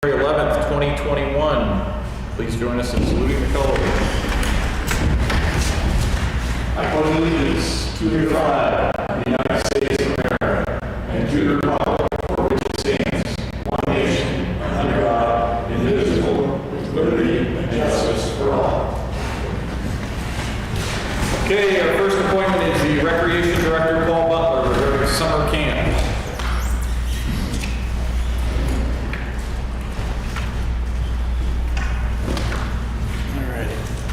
February 11th, 2021. Please join us in saluting the colors. I pledge allegiance to the flag of the United States of America and to the republic for which it stands, one nation, under God, indivisible, with liberty and justice for all. Okay, our first appointment is the Recreation Director, Paul Butler, regarding summer camp.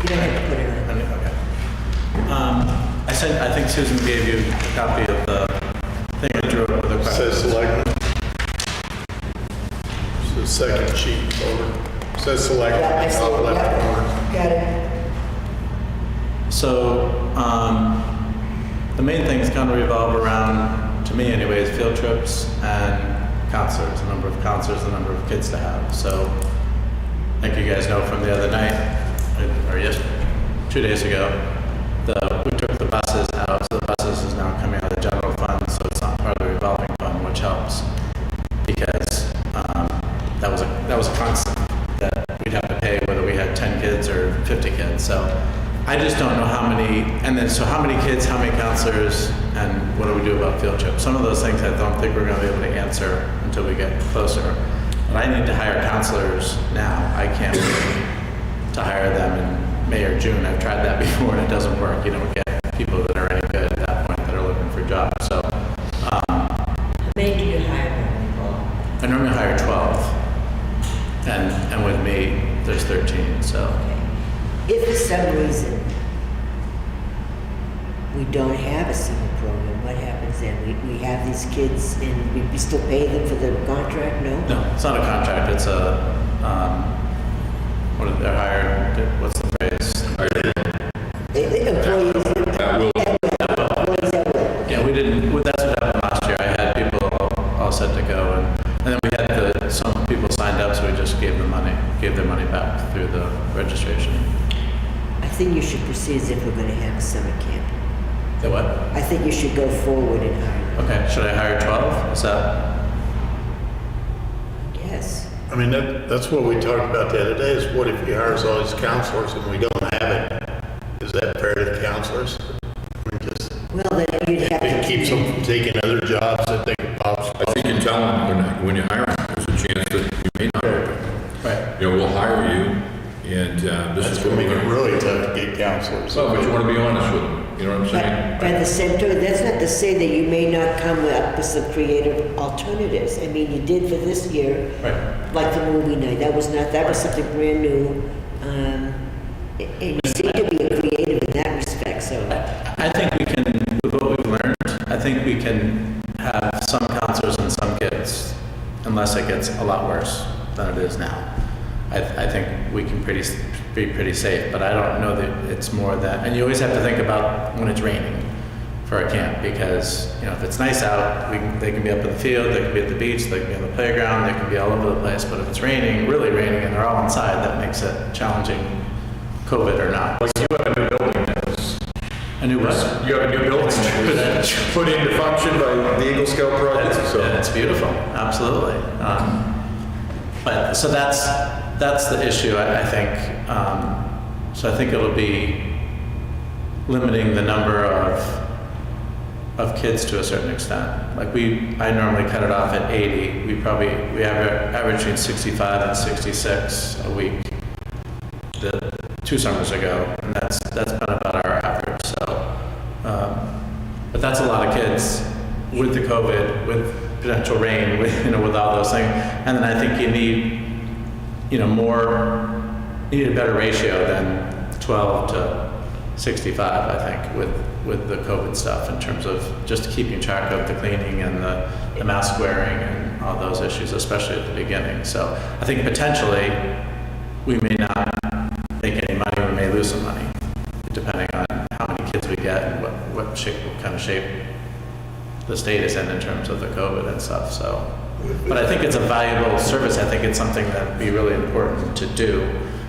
You don't have to put it on. Okay. I think Susan gave you a copy of the thing I drew up with the questions. Says Selectmen. So the second sheet over. Says Selectmen. Yeah, I see top it. left corner. Got it. So the main things kind of revolve around, to me anyways, field trips and counselors, the number of counselors, the number of kids to have. So I think you guys know from the other night, or yes, 2 days ago, we took the buses out, so the buses is now coming out of the general fund, so it's not part of the revolving fund, which helps because that was a constant that we'd have to pay whether we had 10 kids or 50 kids. So I just don't know how many, and then so how many kids, how many counselors, and what do we do about field trips? Some of those things I don't think we're going to be able to answer until we get closer. But I need to hire counselors now. I can't wait to hire them in May or June. I've tried that before and it doesn't work. You don't get people that are any good at that point that are looking for jobs. So How many do you hire people? I normally hire 12, and with me there's 13. So Okay. If for some reason we don't have a summer program, what happens then? We have these kids and we still pay them for the contract? No? no, it's not a contract. It's a they're hired. What's the phrase? Employees. Employees that will. Yeah, we didn't. Well, that's what happened last year. I had people all set to go, and then we had some people signed up, so we just gave their money back through the registration. I think you should proceed as if we're going to have a summer camp. The what? I think you should go forward and hire them. Okay, should I hire 12? Is that? Yes. I mean, that's what we talked about the other day, is what if he hires all these counselors and we don't have it? Is that fair to the counselors? I mean, just, Well, then you'd have it to. keeps them from taking other jobs that they could possibly. I think you tell them when you hire them, there's a chance that you may not open. Right. You know, we'll hire you, and this That's is going what to we're make it going to. really tough to get counselors. Well, but you want to be honest with them. You know what I'm saying? But by the same token, that's not to say that you may not come up with some creative alternatives. I mean, you did for this year, Right. like the movie night. That was something brand new. And you seem to be creative in that respect, so. I think we can, with what we've learned, I think we can have some counselors and some kids, unless it gets a lot worse than it is now. I think we can be pretty safe, but I don't know that it's more that, and you always have to think about when it's raining for a camp, because, you know, if it's nice out, they can be up in the field, they can be at the beach, they can be on the playground, they can be all over the place, but if it's raining, really raining, and they're all inside, that makes it challenging, COVID or not. Like you have a new building that was, A new what? you have a new building that was put into function by the Eagle Scout project. So It's beautiful, absolutely. But so that's the issue, I think. So I think it'll be limiting the number of kids to a certain extent. Like I normally cut it off at 80. We average between 65 and 66 a week. The 2 summers ago, and that's been about our average. So, but that's a lot of kids with the COVID, with potential rain, with all those things. And then I think you need, you need a better ratio than 12 to 65. I think with the COVID stuff in terms of just keeping track of the cleaning and the mask wearing and all those issues, especially at the beginning. So I think potentially we may not make any money, we may lose some money, depending on how many kids we get and what kind of shape the state is in terms of the COVID and stuff. So, but I think it's a valuable service. I think it's something that would be really important to do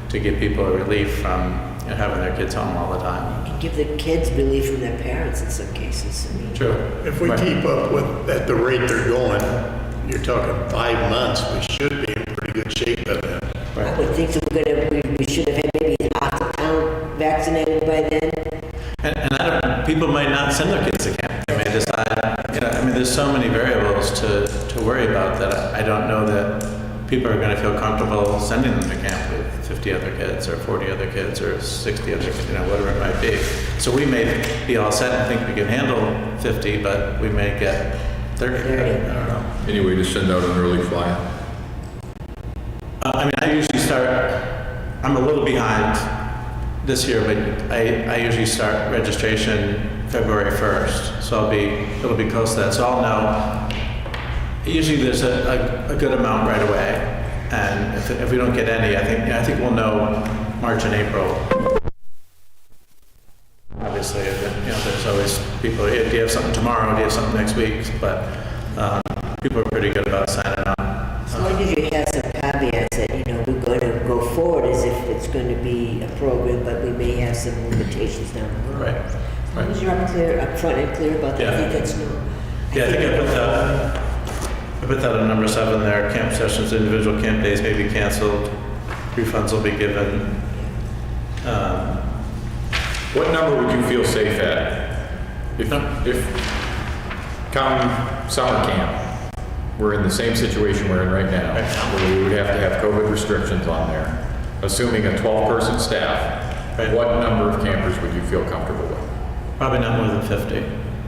to give people a relief from having their kids home all the time. You can give the kids relief from their parents in some cases. I mean, True. If we Right. keep up with, at the rate they're going, you're talking 5 months, we should be in pretty good good shape by then. I would think so. We should have had maybe half the town vaccinated by then. And I don't, people might not send their kids to camp. They may decide, I mean, there's so many variables to worry about that I don't know that people are going to feel comfortable sending them to camp with 50 other kids or 40 other kids or 60 other kids, whatever it might be. So we may be all set and think we can handle 50, but we may get 30. I don't know. Any way to send out an early flyer? I mean, I usually start, I'm a little behind this year, but I usually start registration February 1st. So it'll be close to that. So I'll know, usually there's a good amount right away. And if we don't get any, I think we'll know March and April. Obviously, there's always people, do you have something tomorrow? Do you have something next week? But people are pretty good about signing on. As long as you have some caveats that, we're going to go forward as if it's going to be a program, but we may have some limitations down the road. Right. As long as you're up front and clear about that, Yeah. I think that's no. Yeah, I think I put that on number 7 there. Camp sessions, individual camp days may be canceled. Refunds will be given. What number would you feel safe at? If come summer camp, we're in the same situation we're in right now, where we would have to have COVID restrictions on there, assuming a 12-person staff, Right. what number of campers would you feel comfortable with? Probably not more than 50.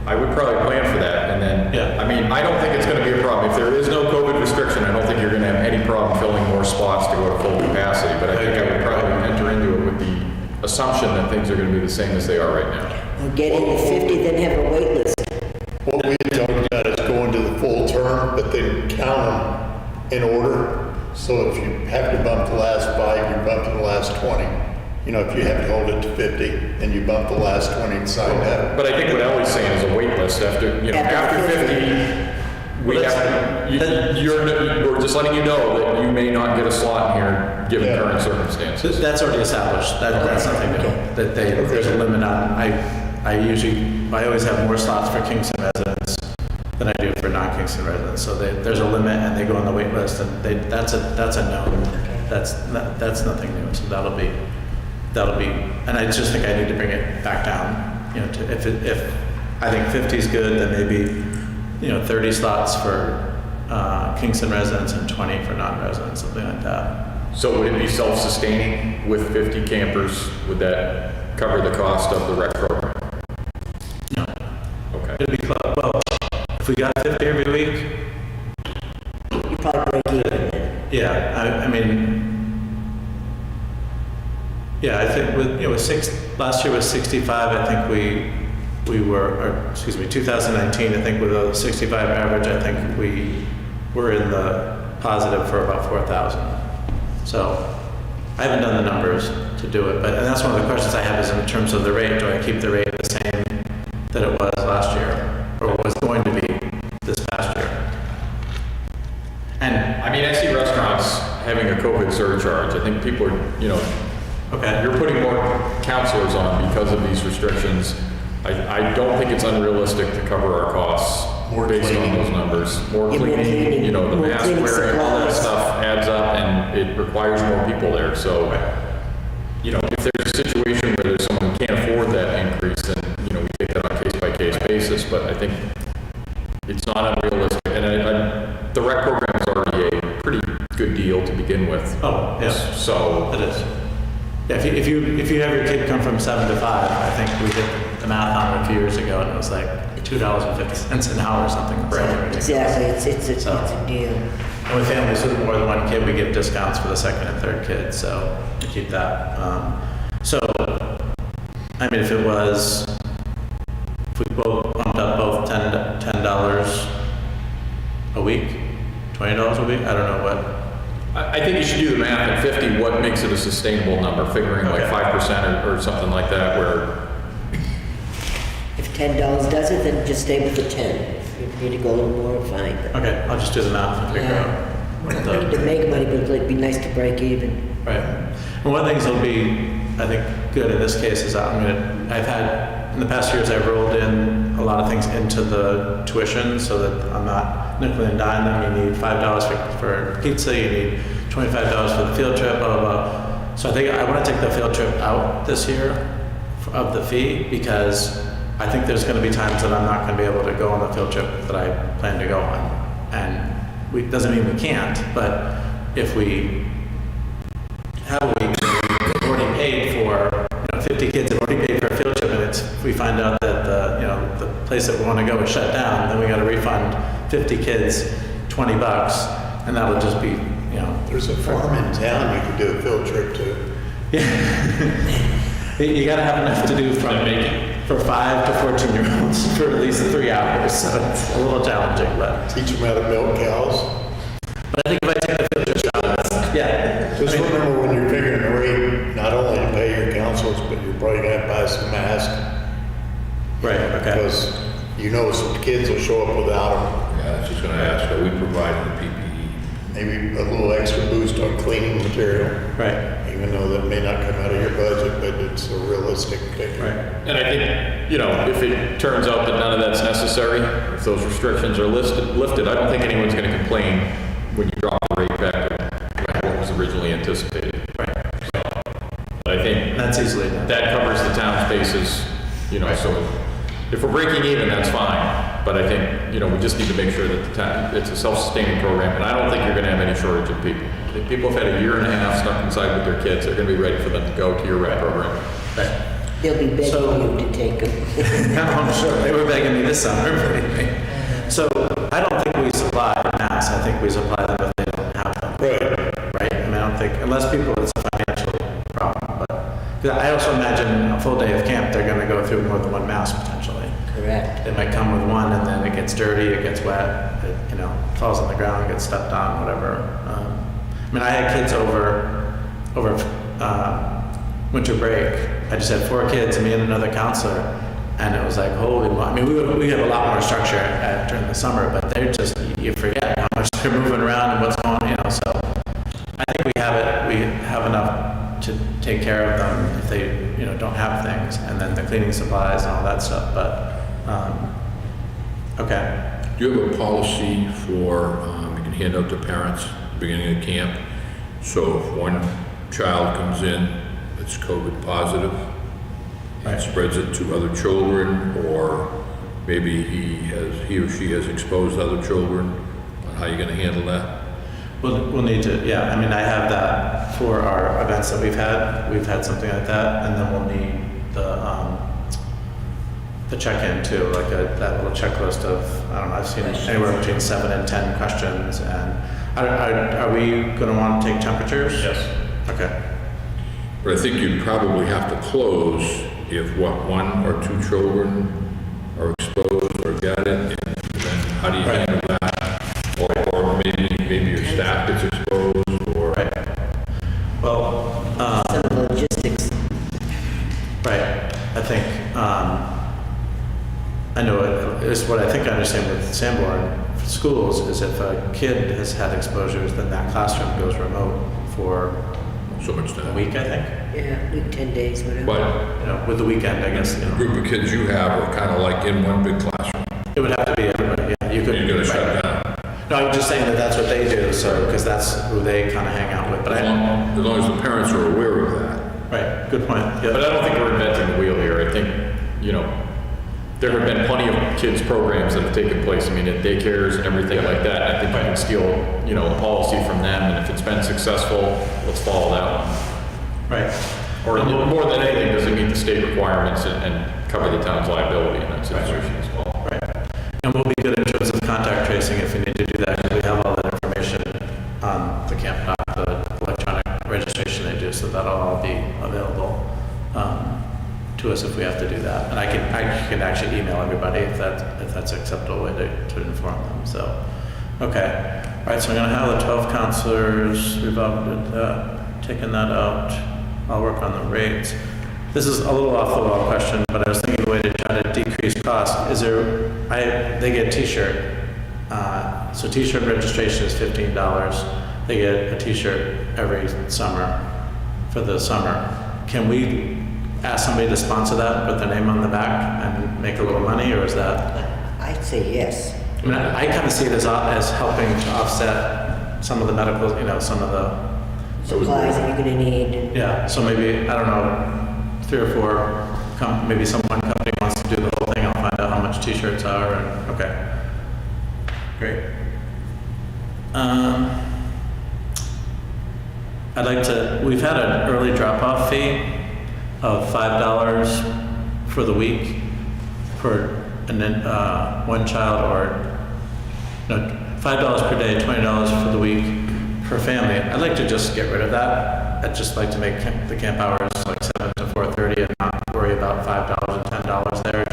I would probably plan for that, and then, Yeah. I don't think it's gonna be a problem. If there is no COVID restriction, I don't think you're gonna have any problem filling more spots to go to full capacity, but I think I would probably enter into it with the assumption that things are gonna be the same as they are right now. Or get in the 50, then have a wait list. What we had talked about is going to the full term, but then count them in order. So if you have to bump the last 5, you bump the last 20. If you have to hold it to 50, and you bump the last 20 and sign up. But I think what Ellie's saying is a wait list after 50, we we're just letting you know that you may not get a slot in here given Yeah. current circumstances. That's already established. That's something new. That there's a limit on. I always have more slots for Kingston residents than I do for non-Kingston residents. So there's a limit, and they go on the wait list, and that's a known. That's nothing new. So that'll be. And I just think I need to bring it back down. If I think 50 is good, then maybe 30 slots for Kingston residents and 20 for non-residents, something like that. So would it be self-sustaining with 50 campers? Would that cover the cost of the rec program? No. Okay. It'd be close. Well, if we got 50 every week, You probably break even then. yeah. I think last year was 65. I think we were, 2019. I think with a 65 average, I think we were in the positive for about 4,000. So I haven't done the numbers to do it, and that's one of the questions I have is in terms of the rate. Do I keep the rate the same that it was last year, or was going to be this past year? And I see restaurants having a COVID surcharge. I think people are, okay, you're putting more counselors on because of these restrictions. I don't think it's unrealistic to cover our costs based on those numbers. More Yeah, more cleaning, cleaning, the more mask cleaning wearing, all that supplies. stuff adds up, and it requires more people there. So, if there's a situation where there's someone who can't afford that increase, then, we take that on a case-by-case basis. But I think it's not unrealistic. And the rec program is already a pretty good deal to begin with. oh yes, So, it is. Yeah, if you have your kid come from 7 to 5, I think we did the math on it a few years ago, and it was like $2.50 an hour or something. Ridiculous. Exactly, it's a So- deal. And with families with more than one kid, we give discounts for the second and third kid, so we keep that. If we both bumped up both $10 a week, $20 a week, I don't know what. I think you should do the math at 50, what makes it a sustainable number, figuring like Okay. 5% or something like that, where, If $10 does it, then just stay with the 10. If you need to go a little more, fine. But Okay, I'll just do the math and figure Yeah. out we're what not looking to make money, but it'd be nice to break even. Right. And one of the things that'll be, I think, good in this case is I've had, in the past years, I've rolled in a lot of things into the tuition so that I'm not nickel and dime them. You need $5 for pizza, you need $25 for the field trip, blah, blah, blah. So I think I want to take the field trip out this year of the fee, because I think there's going to be times that I'm not going to be able to go on the field trip that I plan to go on. And doesn't mean we can't, but if we have a week where we've already paid for, 50 kids have already paid for a field trip, and if we find out that the place that we want to go is shut down, then we got to refund 50 kids $20, and that'll just be, There's a farm in town you could do a field trip to. You got to have enough to do for 5 to 14-year-olds for at least 3 hours, so it's a little challenging, but. Teach them how to milk cows. But I think if I take the field trip out, yeah. Just remember when you're figuring the rate, not only to pay your councils, but you're probably gonna have to buy some masks. Right, okay. Because some kids will show up without them. Yeah, I was just gonna ask, are we providing the PPE? Maybe a little extra boost on cleaning material. Right, Even though that may not come out of your budget, but it's a realistic figure. right. And I think, if it turns out that none of that's necessary, if those restrictions are lifted, I don't think anyone's going to complain when you drop the rate back to what was originally anticipated. Right. So, but I think That's easily done. that covers the town's bases, so if we're breaking even, that's fine. But I think, we just need to make sure that the town, it's a self-sustaining program, and I don't think you're going to have any shortage of people. If people have had a year and a half stuck inside with their kids, they're going to be ready for them to go to your rec program. They'll be begging So- you to take them. No, I'm sure. They were begging me this summer, believe me. So I don't think we supply masks. I think we supply them if they don't have them. Right. Right? I mean, I don't think, unless people, it's a financial problem. But 'cause I also imagine a full day of camp, they're going to go through more than one mask potentially. Correct. They might come with one, and then it gets dirty, it gets wet, it, falls on the ground, gets stepped on, whatever. I had kids over winter break. I just had 4 kids, and me and another counselor, and it was like, holy moly. We have a lot more structure during the summer, but they're just, you forget how much they're moving around and what's going on, so I think we have enough to take care of them if they, don't have things, and then the cleaning supplies and all that stuff, but, okay. Do you have a policy for, you can hand out to parents at the beginning of camp? So if one child comes in that's COVID positive and spreads it to other children, or maybe he or she has exposed other children, how are you gonna handle that? We'll need to, yeah, I have that for our events that we've had something like that, and then we'll need the check-in too, like that little checklist of, I don't know, I've seen anywhere between 7 and 10 questions, and are we gonna want to take temperatures? Yes. Okay, But I think you'd probably have to close if 1 or 2 children are exposed or got it, and then how do you handle that? Or maybe your staff gets exposed, or... right. Well, Some of the logistics. right, I think, I know it's what I think I understand with Sanborn schools is if a kid has had exposures, then that classroom goes remote for so much a time. week, I think. Yeah, week, 10 days, whatever. But With the weekend, I guess. the group of kids you have are kind of like in one big classroom. It would have to be everybody, yeah. You could. You're gonna shut right. down. No, I'm just saying that that's what they do, so, because that's who they kind of hang out with, but As long as the parents are aware of that. right, good point. Yeah. But I don't think we're inventing the wheel here. I think, there have been plenty of kids' programs that have taken place. At daycares and everything like that. I think I can steal, a policy from them, and if it's been successful, let's follow that one. Right. Or more than anything, does it meet the state requirements and cover the town's liability in that situation as well? Right. And we'll be good in terms of contact tracing if we need to do that, because we have all that information on the Camp Doc, the electronic registration they do, so that'll all be available to us if we have to do that. And I can actually email everybody if that's an acceptable way to inform them. So, okay. All right, so I'm going to have the 12 counselors, we've taken that out. I'll work on the rates. This is a little off the wall question, but I was thinking of a way to try to decrease cost. They get a t-shirt. So t-shirt registration is $15. They get a t-shirt every summer for the summer. Can we ask somebody to sponsor that and put their name on the back and make a little money, or is that? I'd say yes. I kind of see it as helping to offset some of the medical, some of the, Supplies that you're gonna need. And yeah, so maybe, I don't know, 3 or 4, maybe one company wants to do the whole thing, I'll find out how much t-shirts are, and, okay. Great. We've had an early drop-off fee of $5 for the week for one child, or $5 per day, $20 for the week per family. I'd like to just get rid of that. I'd just like to make the camp hours like 7 to 4:30 and not worry about $5 and $10 there.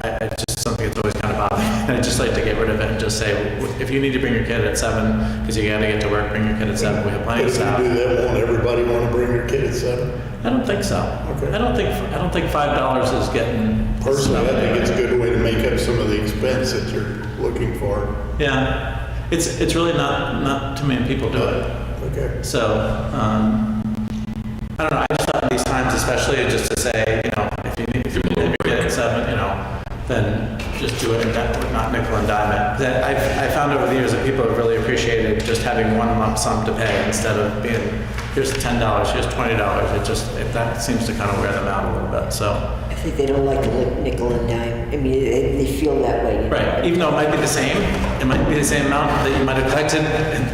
It's just something that's always kind of bothering me. I'd just like to get rid of it and just say, if you need to bring your kid at 7 because you got to get to work, bring your kid at 7. We have plenty of If staff. you do that, won't everybody want to bring their kid at 7? I don't think so. Okay. I don't think $5 is getting. Personally, I think it's a good way to make up some of the expense that you're looking for. Yeah, it's really not too many people do it. Okay. So I don't know. I just thought in these times, especially, just to say, if you need to get at 7, then just do it and not nickel and dime it. I found over the years that people have really appreciated just having one lump sum to pay instead of being, here's $10, here's $20. That seems to kind of wear them out a little bit. So. I think they don't like to nickel and dime. I mean, they feel that way. Right, even though it might be the same, it might be the same amount that you might have collected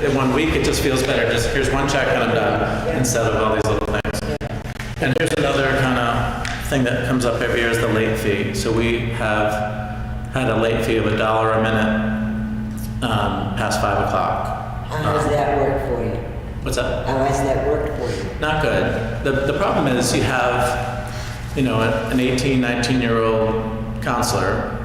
in 1 week, it just feels better. Just here's one check and I'm done, instead of all these little things. And here's another kind of thing that comes up every year is the late fee. So we have had a late fee of $1 a minute past 5 o'clock. How does that work for you? What's that? How has that worked for you? Not good. The problem is you have, an 18, 19-year-old counselor.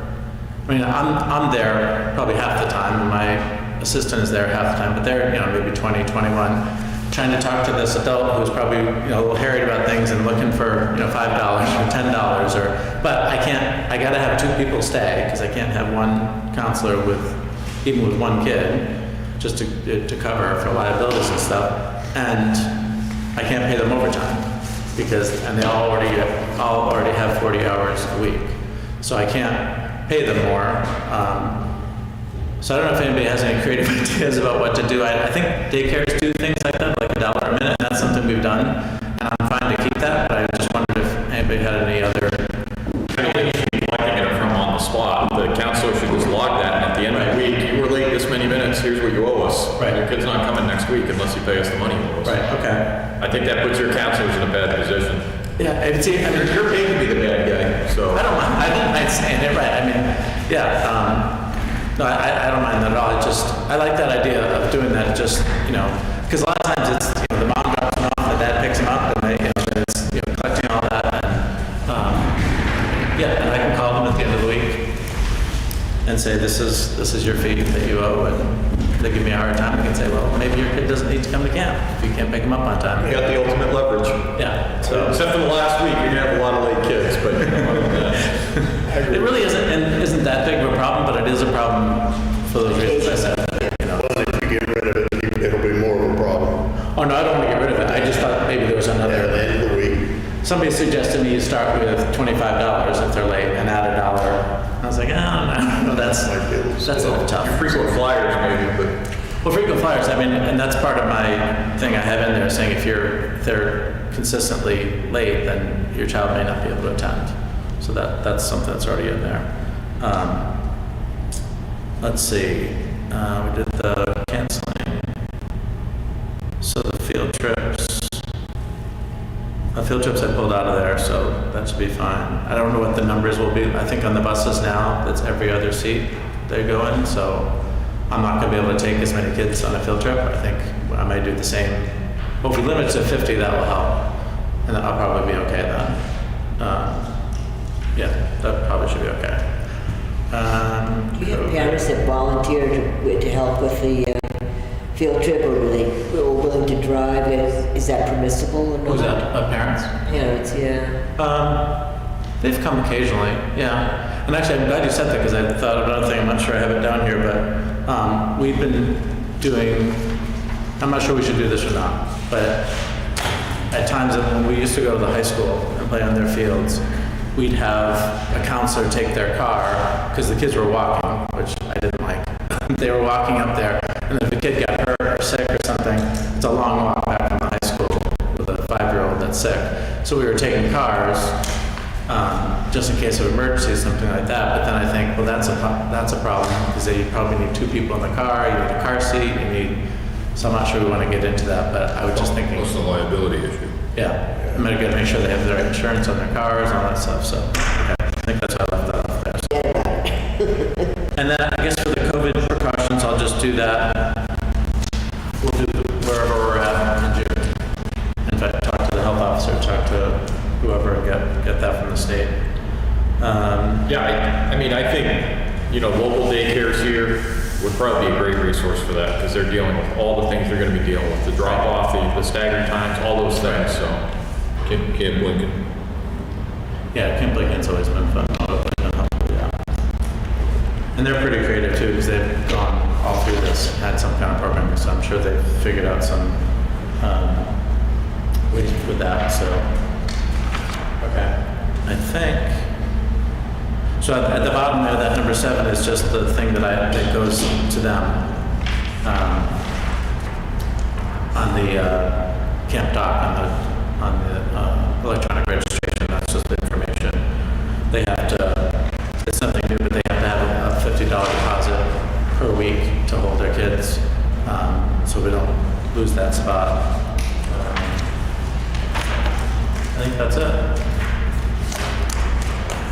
I mean, I'm there probably half the time, and my assistant is there half the time, but they're, maybe 20, 21, trying to talk to this adult who's probably, a little harried about things and looking for, $5 or $10 but I gotta have 2 people stay, because I can't have one counselor even with 1 kid, just to cover for liabilities and stuff, and I can't pay them overtime. And they all already have 40 hours a week. So I can't pay them more. So I don't know if anybody has any creative ideas about what to do. I think daycares do things like that, like $1 a minute. That's something we've done, and I'm fine to keep that, but I just wondered if anybody had any other. I don't think you should be collecting it from on the spot. The counselor should just log that, and at the end of the week, you were late this many minutes, here's what you owe us. Right. Your kid's not coming next week unless you pay us the money you owe us. Right, okay. I think that puts your counselors in a bad position. Yeah, You're paid to be the bad guy, so. I don't mind saying it, right? I mean, yeah, no, I don't mind that at all. I like that idea of doing that, just, because a lot of times it's, the mom drops him off, the dad picks him up, and it's, collecting all that, and, and I can call them at the end of the week and say, this is your fee that you owe, and they give me a hard time. I can say, well, maybe your kid doesn't need to come to camp if you can't pick him up on time. You got the ultimate leverage. Yeah, so. Except for the last week, you're gonna have a lot of late kids, but other than that. It really isn't that big of a problem, but it is a problem for those reasons I said. Well, if you get rid of it, it'll be more of a problem. Oh no, I don't want to get rid of it. I just thought maybe there was At the another. end of the week, Somebody suggested me start with $25 if they're late and add $1. I was like, no, that's a little tough. Your frequent flyers maybe, but. Well, frequent flyers, and that's part of my thing I have in there, saying if they're consistently late, then your child may not be able to attend. So that's something that's already in there. Let's see, we did the canceling. So the field trips I pulled out of there, so that should be fine. I don't know what the numbers will be. I think on the buses now, that's every other seat they go in, so I'm not gonna be able to take as many kids on a field trip. I think I might do the same. Well, if we limit it to 50, that will help, and I'll probably be okay then. Yeah, that probably should be okay. Do you have parents that volunteer to help with the field trip, or are they willing to drive? Is that permissible or not? Who's that? Parents? Parents, yeah. They've come occasionally, yeah. And actually, I'm glad you said that, because I thought of another thing. I'm not sure I have it down here, but we've been doing, I'm not sure we should do this or not, but at times when we used to go to the high school and play on their fields, we'd have a counselor take their car, because the kids were walking, which I didn't like. they were walking up there, and if a kid got hurt or sick or something, it's a long walk back from the high school with a 5-year-old that's sick. So we were taking cars, just in case of emergency, something like that. But then I think, well, that's a problem, because you probably need 2 people in the car, you need a car seat, you need, so I'm not sure we want to get into that, but I was just thinking, Plus the liability issue. yeah, I'm gonna get to make sure they have the right insurance on their cars and all that stuff, so, okay, I think that's how I left that off there. So. And then I guess for the COVID precautions, I'll just do that. We'll do wherever we're at in June. In fact, talk to the health officer, talk to whoever, and get that from the state. Yeah, I mean, I think, local daycares here would probably be a great resource for that, because they're dealing with all the things they're gonna be dealing with, the drop-off, the staggered times, all those things, so. Camp Lincoln. Yeah, Camp Lincoln's always been fun. Yeah. And they're pretty creative too, because they've gone all through this, had some kind of programming, so I'm sure they've figured out some ways with that, so. Okay, I think. So at the bottom there, that number 7 is just the thing that goes to them on the camp doc, on the electronic registration. That's just the information. They have to, it's something new, but they have to have a $50 deposit per week to hold their kids, so we don't lose that spot. I think that's it.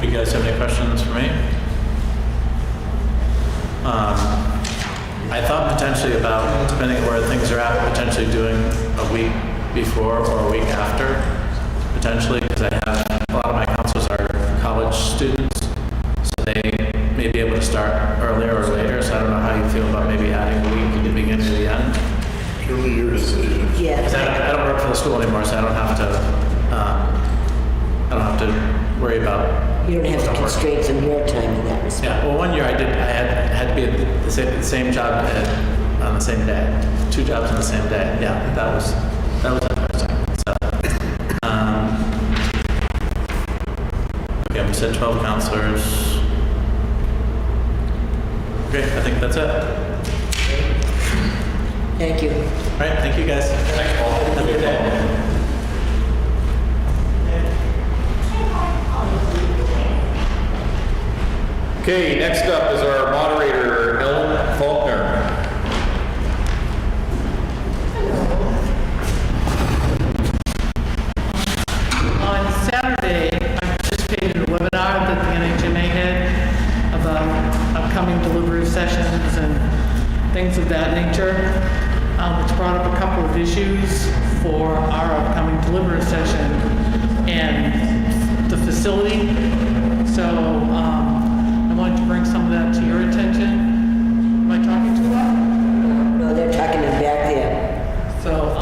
You guys have any questions for me? I thought potentially about, depending on where things are at, potentially doing a week before or a week after, potentially, because I have, a lot of my counselors are college students, so they may be able to start earlier or later, so I don't know how you feel about maybe adding a week at the beginning or the end. Purely your decision. Yeah. Because I don't work for the school anymore, so I don't have to worry about. You don't have the constraints on your time in that respect. Yeah, well, one year I had to be at the same job on the same day, 2 jobs on the same day. Yeah, that was interesting. So, okay, we said 12 counselors. Okay, I think that's it. Thank you. All right, thank you guys. Thanks, Paul. Have a good day. Okay, next up is our moderator, Ellen Faulkner. On Saturday, I participated in a webinar that the NHMA had about upcoming deliberative sessions and things of that nature, which brought up a couple of issues for our upcoming deliberative session and the facility. So I wanted to bring some of that to your attention. Am I talking too loud? No, they're talking in back there. So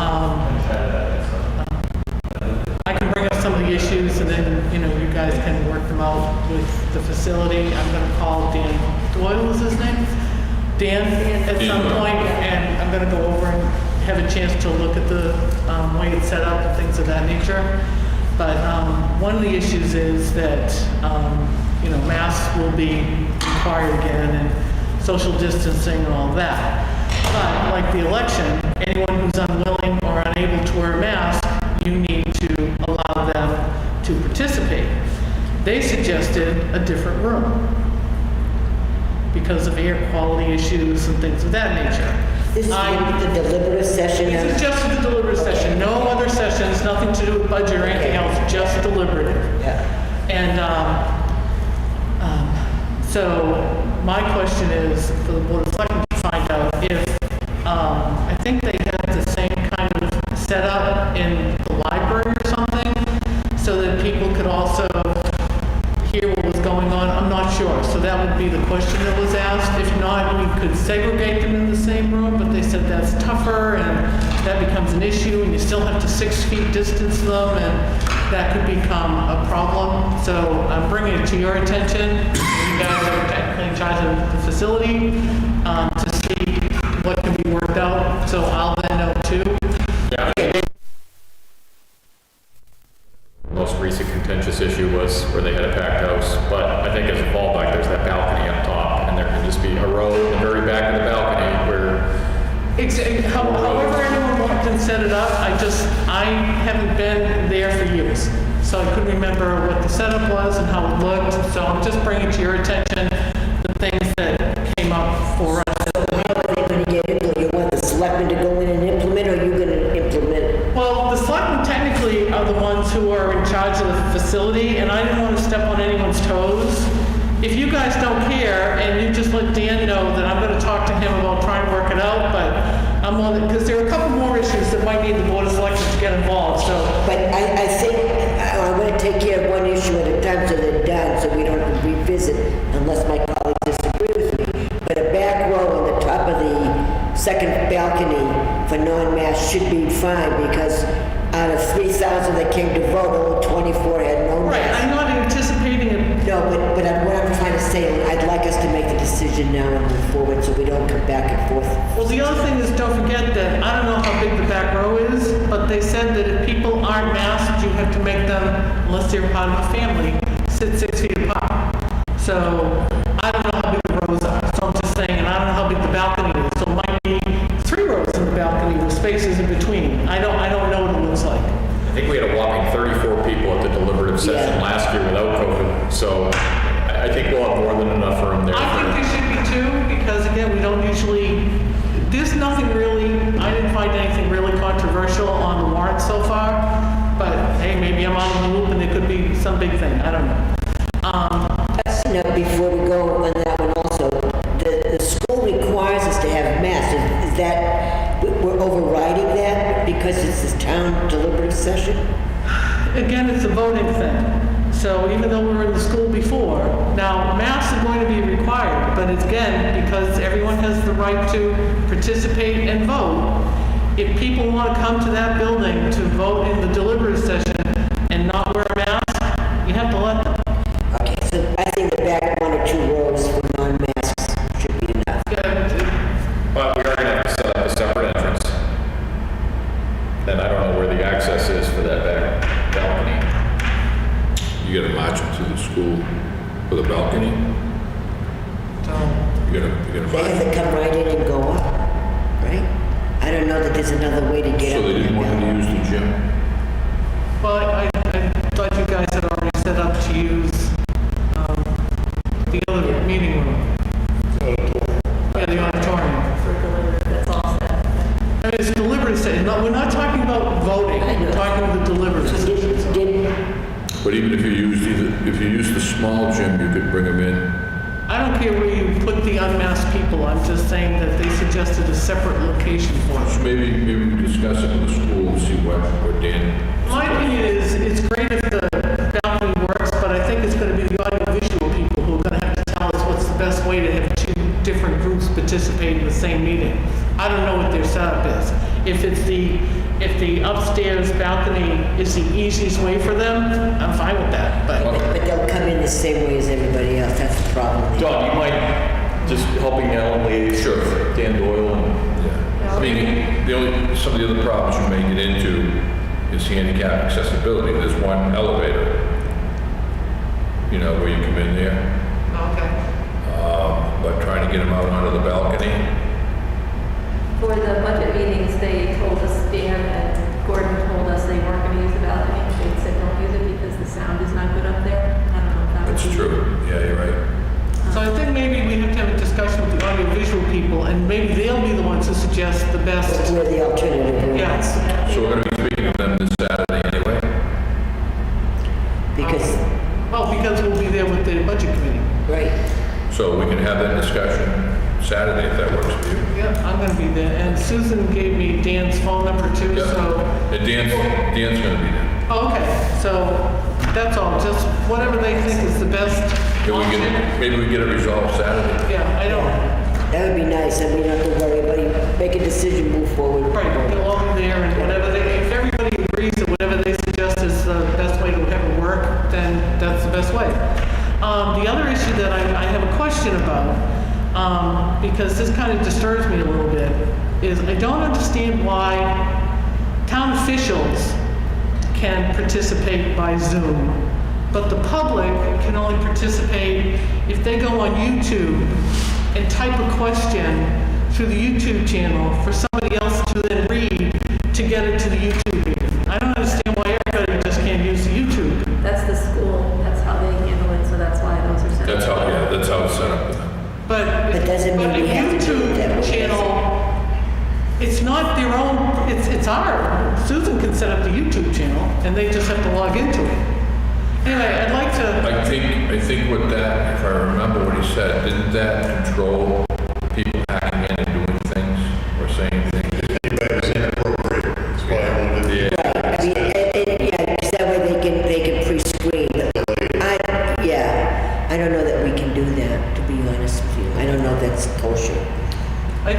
I can bring up some of the issues, and then you guys can work them out with the facility. I'm going to call Dan Doyle, is his name? Dan at some point, and I'm going to go over and have a chance to look at the way it's set up and things of that nature. But one of the issues is that masks will be required again, and social distancing and all that. But like the election, anyone who's unwilling or unable to wear a mask, you need to allow them to participate. They suggested a different room because of air quality issues and things of that nature. This is the deliberative session. This is just the deliberative session, no other sessions, nothing to do with budget or anything else, just deliberative. Yeah. And so my question is for the Board of Selectmen to find out if, I think they had the same kind of setup in the library or something, so that people could also hear what was going on. I'm not sure. So that would be the question that was asked. If not, we could segregate them in the same room, but they said that's tougher and that becomes an issue, and you still have to 6 feet distance them, and that could become a problem. So I'm bringing it to your attention. You guys are technically in charge of the facility, to see what can be worked out. So I'll then know too. Yeah. Most recent contentious issue was where they had a packed house, but I think as a fallback, there's that balcony up top, and there can just be a row in the very back of the balcony it up. I haven't been there for years. So I couldn't remember what the setup was and how it looked. So I'm just bringing to your attention the things that came up for us. So how are they going to get implemented? You want the selectmen to go in and implement, or are you going to implement it? Well, the selectmen technically are the ones who are in charge of the facility, and I didn't want to step on anyone's toes. If you guys don't care, and you just let Dan know that I'm going to talk to him about trying to work it out, but I'm on it, because there are a couple more issues that might need the Board of Selectmen to get involved, so. But I think I'm going to take care of one issue at a time so they're done, so we don't have to revisit unless my colleagues disagree with me. But a back row on the top of the second balcony for non-mask should be fine, because out of 3,000 that came to vote, only 24 had no mask. Right, I'm not anticipating it. No, but what I'm trying to say, I'd like us to make the decision now and move forward so we don't come back and forth. Well, the other thing is, don't forget that, I don't know how big the back row is, but they said that if people aren't masked, you have to make them, unless they're part of a family, sit 6 feet apart. So, I don't know how big the rows are, so I'm just saying, and I don't know how big the balcony is, so it might be 3 rows in the balcony with spaces in between. I don't know what it looks like. I think we had a whopping 34 people at the deliberative session Yeah. last year without COVID, so I think we'll have more than enough room there. I think there should be 2, because again, we don't usually, there's nothing really, I didn't find anything really controversial on the warrant so far, but hey, maybe I'm out of the loop and it could be some big thing, I don't know. Now, before we go on that one also, the school requires us to have masks. Is that, we're overriding that because it's this town deliberative session? Again, it's a voting thing. So even though we were in the school before, now masks are going to be required, but it's again, because everyone has the right to participate and vote, if people want to come to that building to vote in the deliberative session and not wear a mask, you have to let them. Okay, so I think the back 1 or 2 rows for non-masks should be enough. But we are going to have to set up a separate entrance. And I don't know where the access is for that back balcony. You gotta march into the school with a balcony. You gotta They have march. to come right in and go up, right? I don't know that there's another way to get So up. they didn't want you to use the gym? Well, I thought you guys had already set up to use the other meeting room. Yeah, the auditorium. For deliberative, that's all set. I mean, it's deliberative session. No, we're not talking about voting. I know. We're talking about the deliberative So session. But even if you used the small gym, you could bring them in. I don't care where you put the unmasked people. I'm just saying that they suggested a separate location for So it. maybe we can discuss it with the school and see what Dan. My opinion is, it's great if the balcony works, but I think it's going to be the audiovisual people who are going to have to tell us what's the best way to have 2 different groups participate in the same meeting. I don't know what their setup is. If the upstairs balcony is the easiest way for them, I'm fine with that, but. But they'll come in the same way as everybody else. That's the problem. Don, you mind just helping Ellen liaise Sure. with Dan Doyle and Yeah. I mean, some of the other problems you may get into is handicap accessibility. There's one elevator, where you come in there, Okay. but trying to get them out onto the balcony. For the budget meetings, they told us, Dan and Gordon told us they weren't going to use the balcony. They said don't use it because the sound is not good up there. I don't know if that That's would be- true. Yeah, you're right. So I think maybe we have to have a discussion with the audiovisual people, and maybe they'll be the ones who suggest the That's best. where the alternative room Yeah. is. So we're going to be speaking to them this Saturday anyway. Because, Well, because we'll be there with the budget committee. right, So we can have that discussion Saturday if that works for you. Yeah, I'm going to be there. And Susan gave me Dan's phone number too, Yeah. so. And Dan's going to be there. Oh, okay, so that's all, just whatever they think is the best option. Maybe we get it resolved Saturday. Yeah, I don't, that would be nice, and we don't have to worry about it. Make a decision, move forward. right, they'll all be there, and whatever they, if everybody agrees that whatever they suggest is the best way to have it work, then that's the best way. The other issue that I have a question about, because this kind of disturbs me a little bit, is I don't understand why town officials can participate by Zoom, but the public can only participate if they go on YouTube and type a question through the YouTube channel for somebody else to then read to get it to their own, Susan can set up the YouTube channel, and they just have to log into it. Anyway, I'd like to, I think with that, if I remember what he said, didn't that control people hacking in and doing things or saying things? Anybody was inappropriate, that's why I wanted to. Yeah. I mean, yeah, because that way they can pre-screen. I don't know that we can do that, to be honest with you. I don't know if that's kosher. I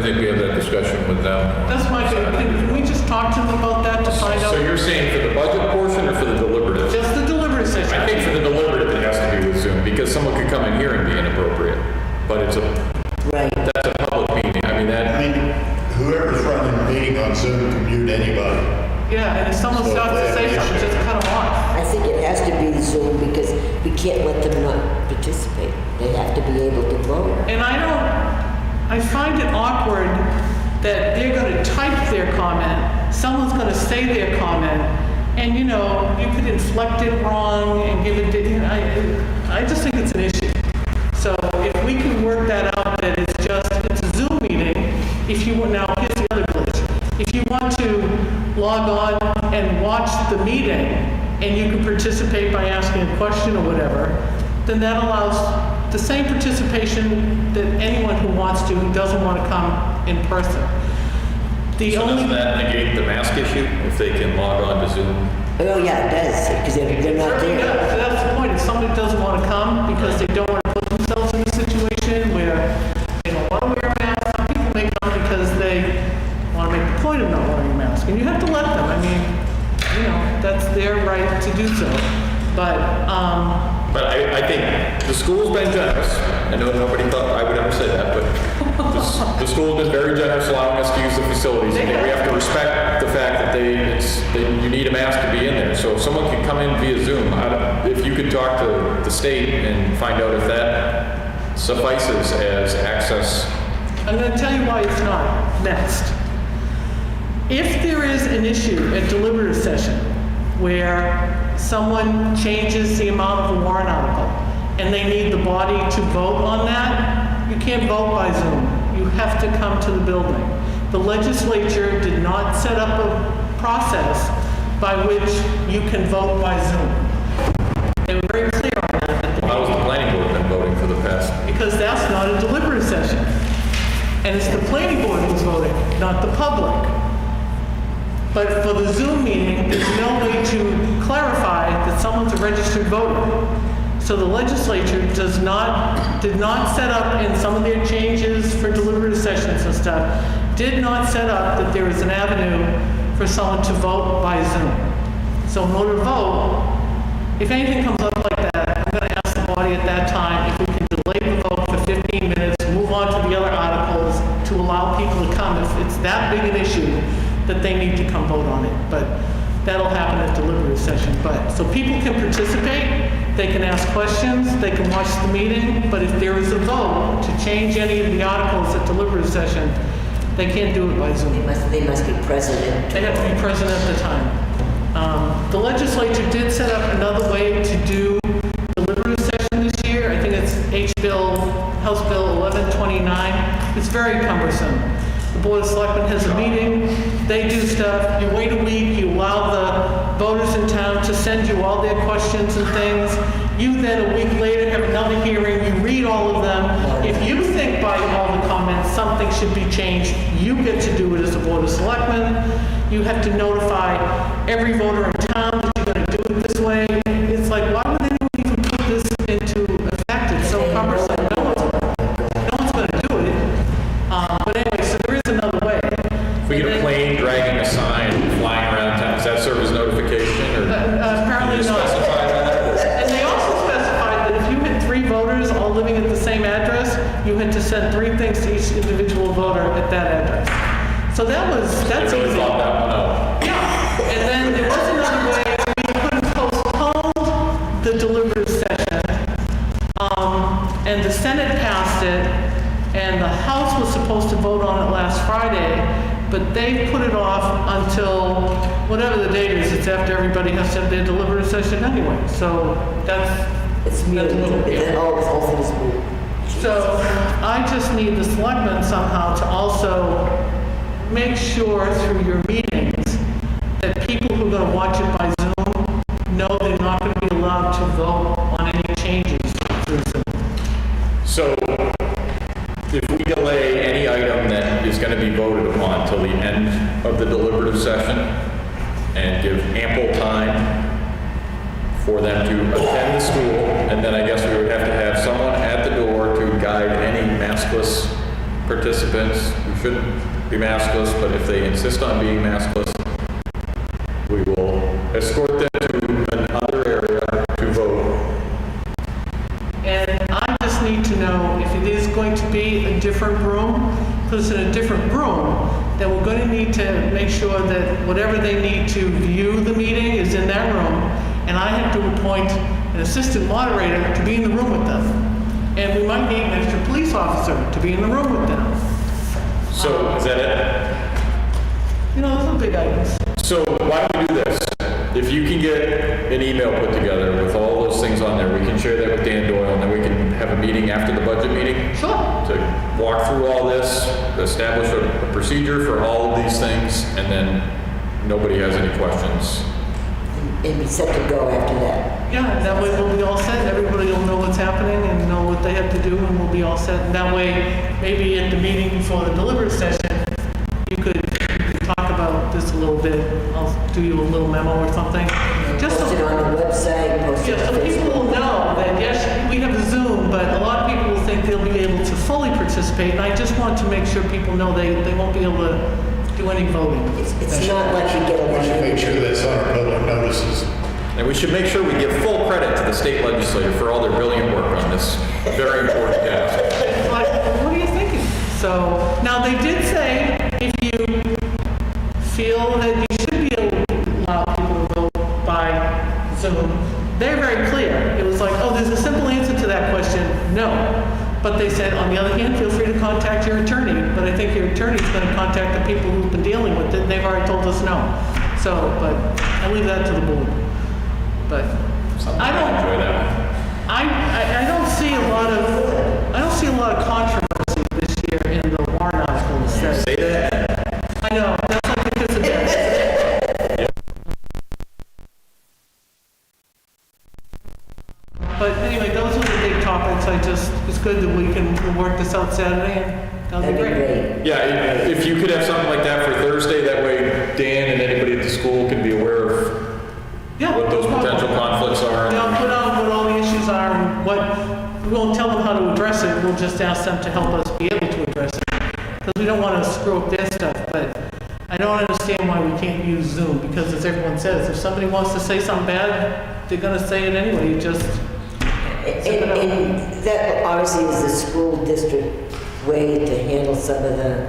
think we have that discussion with them. that's my thing. Can we just talk to them about that to find So out? you're saying for the budget portion or for the deliberative? Just the delivery session. I think for the deliberative, it has to be with Zoom, because someone could come in here and be inappropriate, but Right. that's a public meeting. I mean, I that, mean, whoever's running the meeting on Zoom can mute anybody. Yeah, and if someone So starts to if they say have something, an just cut them off. I think it has to be Zoom because we can't let them not participate. They have to be able to vote. And I find it awkward that they're gonna type their comment, someone's gonna say their comment, and you could inflect it wrong and give it, I just think it's an issue. So if we can work that out, that it's a Zoom meeting, if you want, now here's the other glitch. If you want to log on and watch the meeting, and you can participate by asking a question or whatever, then that allows the same participation that anyone who wants to, who doesn't want to come in person. The so only, doesn't that negate the mask issue, if they can log on to Zoom? Oh, yeah, it does, because they're not certainly there. does. That's the point. If somebody doesn't want to come because they don't want to put themselves in a situation where they don't want to wear a mask, some people may come because they want to make the point of not wearing a mask. And you have to let them. I mean, that's their right to do so. But I think the school's been generous. I know nobody thought I would ever say that, but the school's been very generous allowing us to use the facilities. I think we have to respect the fact that you need a mask to be in there. So if someone can come in via Zoom, if you could talk to the state and find out if that suffices as access. I'm going to tell you why it's not. Next. If there is an issue at deliberative session where someone changes the amount of a warrant article and they need the body to vote on that, you can't vote by Zoom. You have to come to the building. The legislature did not set up a process by which you can vote by Zoom. They were very clear on that. How has the planning board been voting for the past? Because that's not a deliberative session. And it's the planning board who's voting, not the public. But for the Zoom meeting, there's no way to clarify that someone's a registered voter. So the legislature did not set up in some of their changes for deliberative sessions and stuff, did not set up that there is an avenue for someone to vote by Zoom. So in order to vote, if anything comes up like that, I'm going to ask the body at that time if we can delay the vote for 15 minutes, move on to the other articles to allow people to come. If it's that big an issue, that they need to come vote on it. But that'll happen at deliberative session. But so people can participate, they can ask questions, they can watch the meeting, but if there is a vote to change any of the articles at deliberative session, they can't do it by Zoom. They must be present. They have to be present at the time. The legislature did set up another way to do deliberative session this year. I think it's House Bill 1129. It's very cumbersome. The Board of Selectmen has a meeting, they do stuff, you wait a week, you allow the voters in town to send you all their questions and things. You then, a week later, have another hearing, you read all of them. If you think by all the comments something should be changed, you get to do it as a Board of Selectmen. You have to notify every voter in town that you're going to do it this way. It's like, why would anyone even put this into effect? It's so cumbersome. No one's going to do it. But anyway, so there is another way. If we get a plane dragging a sign flying around town, does that serve as notification or? Apparently Can you not. specify that? And they also specified that if you had 3 voters all living at the same address, you had to send 3 things to each individual voter at that address. So that's They really easy. thought that one out. Yeah, and then there was another way, we could have postponed the deliberative session, and the Senate passed it, and the House was supposed to vote on it last Friday, but they put it off until whatever the date is. It's after everybody has to have their deliberative session anyway, so It's that's a muted. little, The whole thing is muted. so I just need the selectmen somehow to also make sure through your meetings that people who are going to watch it by Zoom know they're not going to be allowed to vote on any changes through Zoom. So if we delay any item that is going to be voted upon till the end of the deliberative session and give ample time for them to attend the school, and then I guess we would have to have someone at the door to guide any maskless participants who shouldn't be maskless, but if they insist on being maskless, we will escort them to another area to vote. And I just need to know if it is going to be a different room, because in a different room, then we're going to need to make sure that whatever they need to view the meeting is in that room, and I have to appoint an assistant moderator to be in the room with them. And we might need an extra police officer to be in the room with them. So is that it? You know, those are big items. So why don't we do this? If you can get an email put together with all those things on there, we can share that with Dan Doyle, and then we can have a meeting after the budget meeting Sure. to walk through all this, establish a procedure for all of these things, and then nobody has any questions. And be set to go after that. Yeah, that way we'll be all set, everybody will know what's happening and know what they have to do, and we'll be all set. And that way, maybe at the meeting before the deliberative session, you could talk about this a little bit. I'll do you a little memo or something. Just Post it so, on the website, post it yeah, on so people Facebook. will know that, yes, we have a Zoom, but a lot of people will think they'll be able to fully participate. And I just want to make sure people know they won't be able to do any voting. It's not like you get a We lot should of make sure that's on our public notices. And we should make sure we give full credit to the state legislature for all their brilliant work on this very important task. It's like, what are you thinking? So, now they did say, if you feel that you should be able to allow people to vote by Zoom, they're very clear. It was like, oh, there's a simple answer to that question, no. But they said, on the other hand, feel free to contact your attorney. But I think your attorney's going to contact the people who've been dealing with it. They've already told us no. So, but I leave that to the board. But I don't enjoy that one. I don't see a lot of controversy this year in the warrant article that says. Say that. I know, that's like the kiss of death. But anyway, those are the big topics. It's good that we can work this out Saturday, and that'll That'd be be great. great. Yeah, if you could have something like that for Thursday, that way Dan and anybody at the school can be aware of Yeah. what those potential conflicts are. Yeah, put on what all the issues are and we won't tell them how to address it. We'll just ask them to help us be able to address it. Because we don't want to screw up their stuff, but I don't understand why we can't use Zoom, because as everyone says, if somebody wants to say something bad, they're going to say it anyway. You just And that obviously is the school district way to handle some of the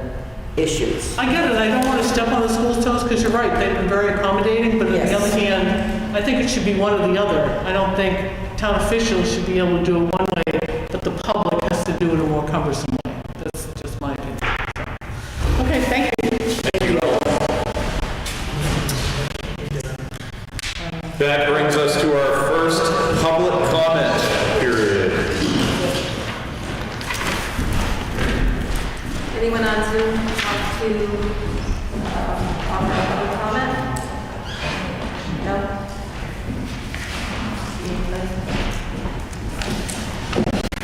issues. I get it, I don't want to step on the school's toes, because you're right, they've been very accommodating, but on the Yes. other hand, I think it should be one or the other. I don't think town officials should be able to do it one way, but the public has to do it a more cumbersome way. That's just my opinion. So. Okay, thank you. That brings us to our first public comment period. Anyone on Zoom want to offer a public comment? No?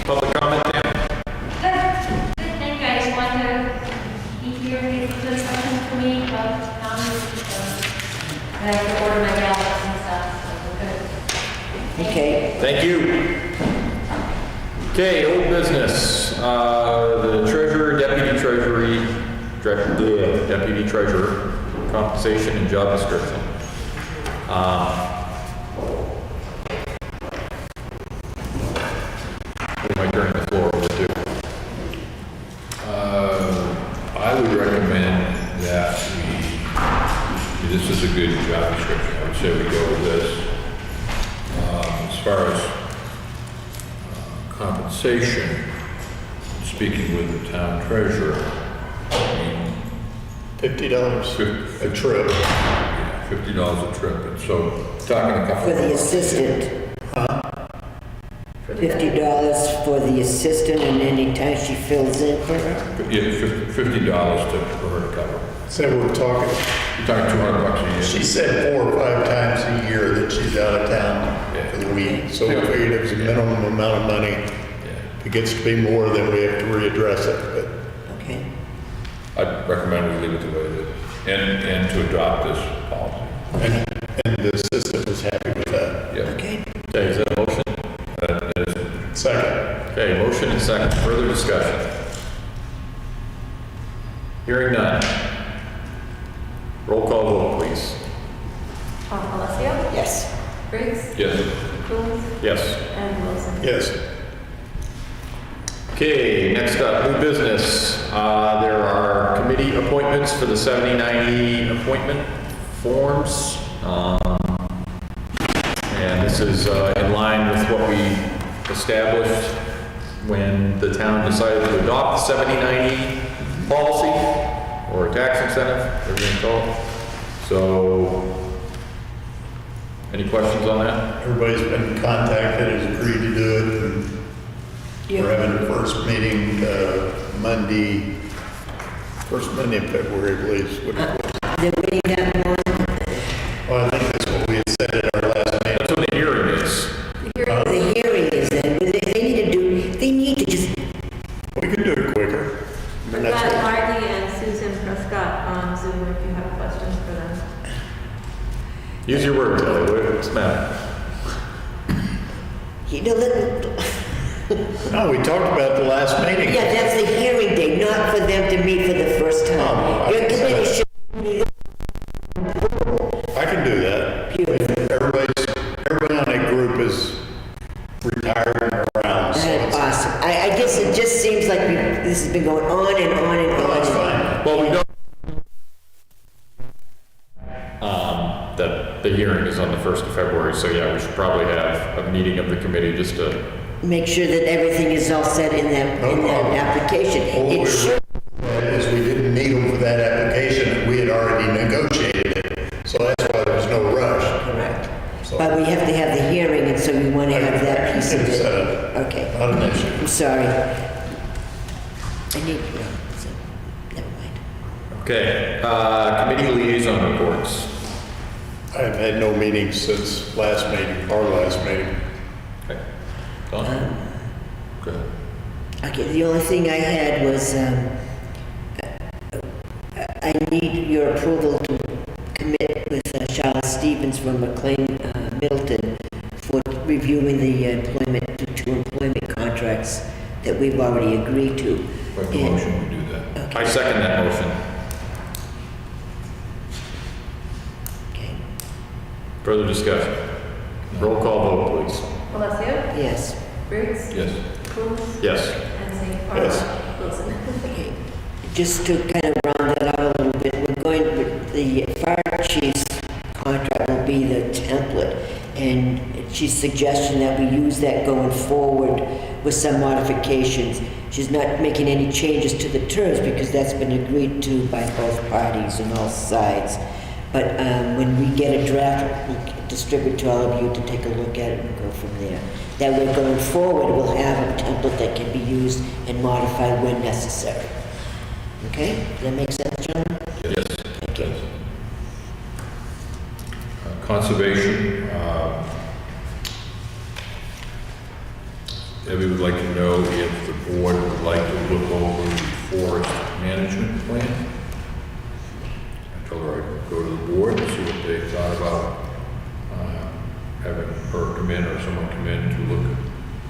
Public comment, Dan? Good. Thank you. I just wanted to be here if you could something for me about town. I have to order my ballots and stuff, so we're good. Okay. Thank you. Okay, old business. The treasurer, deputy treasurer, compensation and job description. Who am I turning the floor over to? I would recommend that this is a good job description. I would say we go with this. As far as compensation, speaking with the town treasurer, $50 a trip. $50 a trip, and so talking a couple. For the assistant. $50 for the assistant and any time she fills in for her. Yeah, $50 for her to cover. So we're talking, You're talking $200 a year. she said 4 or 5 times a year that she's out of town for the week. So we figured it was a minimum amount of money. If it gets to be more, then we have to readdress it. Okay. I'd recommend we leave it the way it is, and to adopt this policy. And the assistant was happy with that. Yep. Okay. Okay, is that a motion? That is, Second. Okay, motion and second. Further discussion? Hearing none. Roll call vote, please. Alessio? Yes. Briggs? yes. Coombs? Yes. And Wilson? Yes. Okay, next up, new business. There are committee appointments for the 7090 appointment forms. And this is in line with what we established when the town decided to adopt the 7090 policy, or a tax incentive, whatever you call it. So, any questions on that? Everybody's been contacted, has agreed to do it, and we're having the first meeting first Monday in February, I believe is what it was. They're waiting that long. Well, I think that's what we had said at our last meeting. That's what the hearing is. The hearing is in, but they need to just, We can do it quicker. We've That's got what- Marty and Susan Prescott on Zoom if you have questions for them. Use your words, Ellie. What's the matter? you know, No, we talked about the last meeting. yeah, that's the hearing day, not for them to meet for the first Oh, time. I Your think so. committee should be I can do that. Everybody on that group is retired and around, so that's it's, awesome. I guess it just seems like this has been going on and on and on. that's fine. Well, we know that the hearing is on the 1st of February, so yeah, we should probably have a meeting of the committee just to, Make sure that everything is all set in that, No in that problem. application. All It should, Is we didn't need them for that application, and we had already negotiated it. So that's why there was no rush. correct. So- But we have to have the hearing, and so we want to have that piece of It's, it. Okay. not an issue. I'm sorry. I need, so, never mind. okay, committee liaison reports. I've had no meetings since last meeting, our last meeting. Okay. Don? Good. Okay, the only thing I had was, I need your approval to commit with Charlotte Stevens from McLean, Middleton for reviewing the two employment contracts that we've already agreed to. Make a And- motion, we do that. I second that motion. Okay, Further discussion? Roll call vote, please. Alessio? yes, Briggs? Yes. Coombs? Yes. And St. Yes. Wilson? okay. Just to kind of round that out a little bit, we're going, the fire chief's contract will be the template. And she's suggesting that we use that going forward with some modifications. She's not making any changes to the terms because that's been agreed to by both parties on all sides. But when we get a draft, we'll distribute to all of you to take a look at it and go from there. That way, going forward, we'll have a template that can be used and modified when necessary. Okay? Does that make sense, John? Yes. Thank you. Conservation, Debbie would like to know if the board would like to look over the forest management plan. I told her I'd go to the board and see what they thought about having her come in or someone come in to look,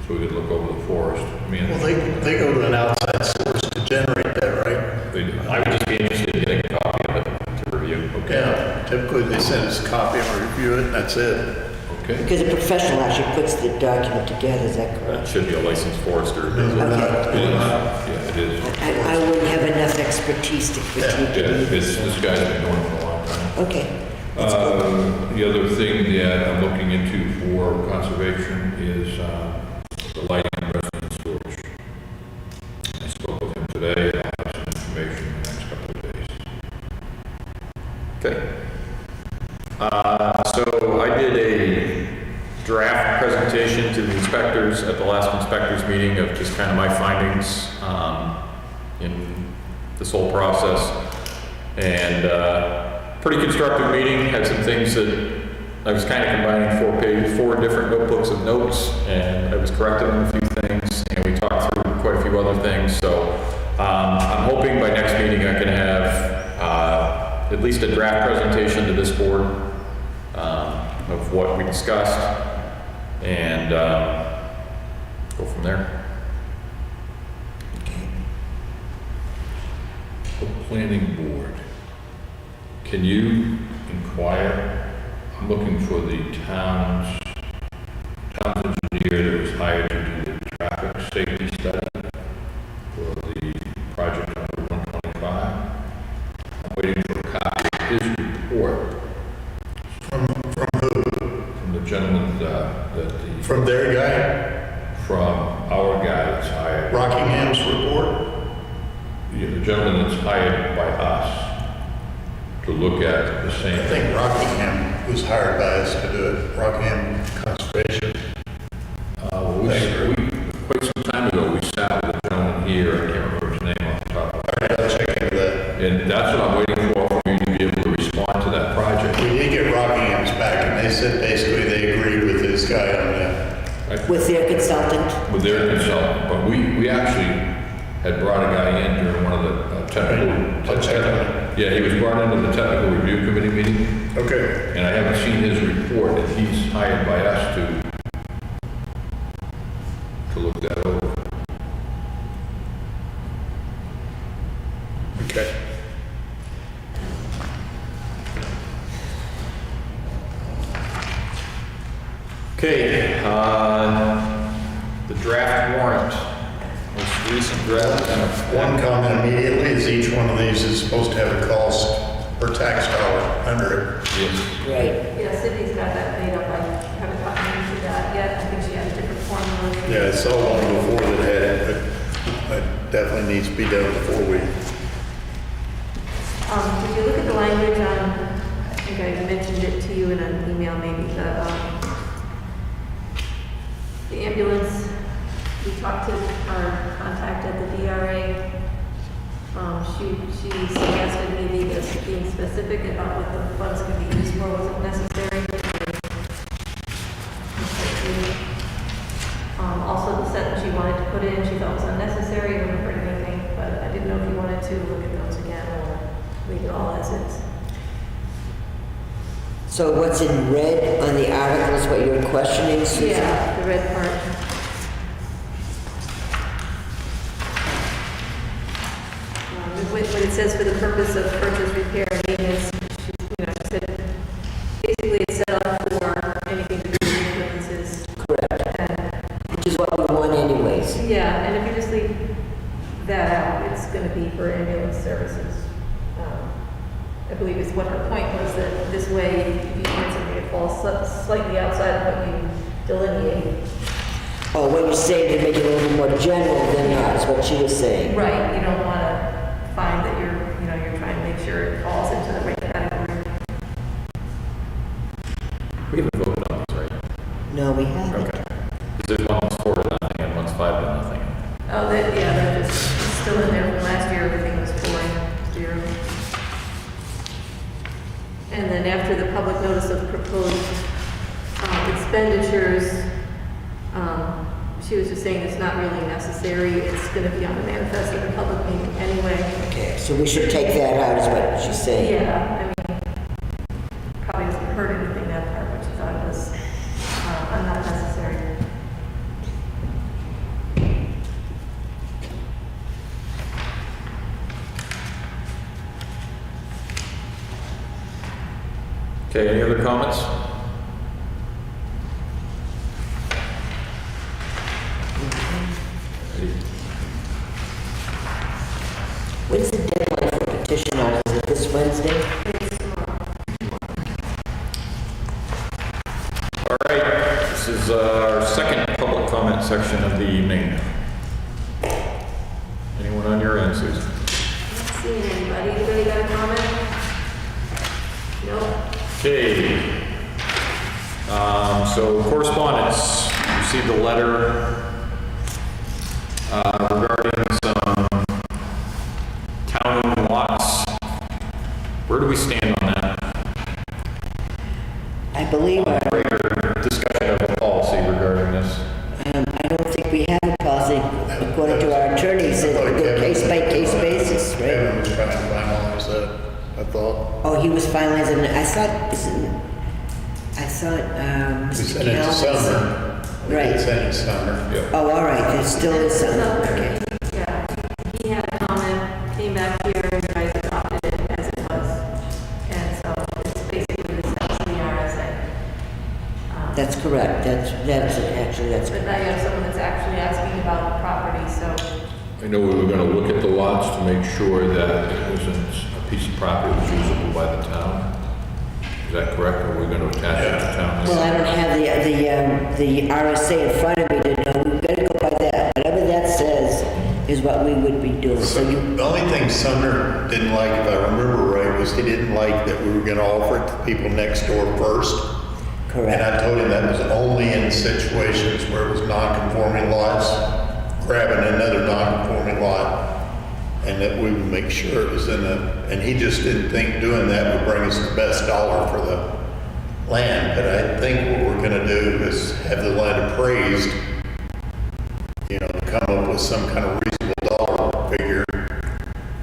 so we could look over the forest Well, management. they go to an outside source to generate that, right? They do. I would just be interested in getting a copy of it to review. Yeah, typically they send us a copy and we review it, and that's it. Okay. Because a professional actually puts the document together, is that It correct? should be a licensed forester. Is it not? It is, yeah, it is. I wouldn't have enough expertise to critique Yeah, it. this guy's been going for a long time. Okay, The other thing that I'm looking into for conservation is the lighting and residence storage. I spoke with him today, and I'll have some information in the next couple of days. Okay. So I did a draft presentation to the inspectors at the last inspectors meeting of just kind of my findings in this whole process. And pretty constructive meeting, had some things that I was kind of combining 4 different notebooks of notes, and I was corrected on a few things, and we talked through quite a few other things. So I'm hoping by next meeting I can have at least a draft presentation to this board of what we discussed, and go from there. The planning board, can you inquire? I'm looking for the town's engineer that was hired to do the traffic safety study for the project on Route 125. I'm waiting for a copy of his report. From who? From the gentleman From their guy? from our guy that's hired. Rockingham's report? Yeah, the gentleman that's hired by us to look at the same. I think Rockingham was hired by us to do it. Rockingham Conservation. Quite some time ago, we sat with a gentleman here, I can't remember his name off the top of I gotta check into that. and that's what I'm waiting for you to be able to respond to that project. We did get Rockingham's back, and they said basically they agreed with this guy on that. With their consultant? With their consultant, but we actually had brought a guy in during one of the yeah, he was brought into the technical review committee meeting, Okay. and I haven't seen his report, and he's hired by us to look that over. Okay. Okay, the draft warrant, most recent draft. One comment immediately is each one of these is supposed to have a cost per tax dollar under it. Yes. Right. Yeah, Sydney's got that made up. I haven't gotten into that yet. I think she has a different formula. Yeah, I saw one before that had it, but it definitely needs to be done before we. If you look at the language on, I think I mentioned it to you in an email maybe, the ambulance, we talked to our contact at the DRA. She suggested maybe this being specific about what the funds can be used for wasn't necessary. Also, the sentence she wanted to put in, she thought was unnecessary, I haven't heard anything, but I didn't know if you wanted to look at those again or leave it all as is. So what's in red on the article is what you're questioning, Susan? Yeah, the red part. When it says for the purpose of purchase, repair, and maintenance, she said, basically it's set up for anything to do with ambulances. Correct. Which is what we want anyways. Yeah, and if you just leave that out, it's gonna be for ambulance services. I believe is what her point was, that this way, if you find something that falls slightly outside of what you delineate. Oh, when you say to make it a little more general than that is what she was saying. Right, you don't wanna find that you're trying to make sure it falls into the right category. We haven't voted on these, right? No, we haven't. Okay. Because there's one that's 4 to nothing and one's 5 to nothing. Oh, they're just still in there from last year, everything was 4-0. And then after the public notice of proposed expenditures, she was just saying it's not really necessary, it's gonna be on the manifest of the public meeting anyway. Okay, so we should take that out is what she's saying. Yeah, I mean, probably hasn't heard anything that part, but she thought it was not necessary. Okay, any other comments? When's the deadline for petition on? Is it this Wednesday? All right, this is our second public comment section of the evening. Anyone on your end, Susan? Not seeing anybody. Anybody got a comment? Nope. Okay. So correspondence, received a letter regarding some town-owned lots where do we stand on that? I believe, Greater discussion of a policy regarding this. I don't think we have a policy, according to our attorneys, it's a case-by-case basis, right? Kevin was trying to finalize that, I thought. Oh, he was finalizing, I thought, We sent it to Summer. We Right. did send it to Summer. Yeah. Oh, all right, there still is some, okay. Yeah, he had a comment, came back here, and you guys adopted it as it was. And so it's basically the steps of the RSA. That's correct, that's But now you have someone that's actually asking about property, so I know we were gonna look at the lots to make sure that it wasn't a piece of property that was usable by the town. Is that correct, or we're gonna attach it to town? well, I don't have the RSA in front of me to know, we've got to go by that. Whatever that says is what we would be doing, so So you, the only thing Sumner didn't like, if I remember right, was he didn't like that we were gonna offer it to people next door first. And correct. I told him that was only in situations where it was non-conforming lots, grabbing another non-conforming lot, and that we would make sure it was in and he just didn't think doing that would bring us the best dollar for the land. But I think what we're gonna do is have the land appraised, you know, come up with some kind of reasonable dollar figure.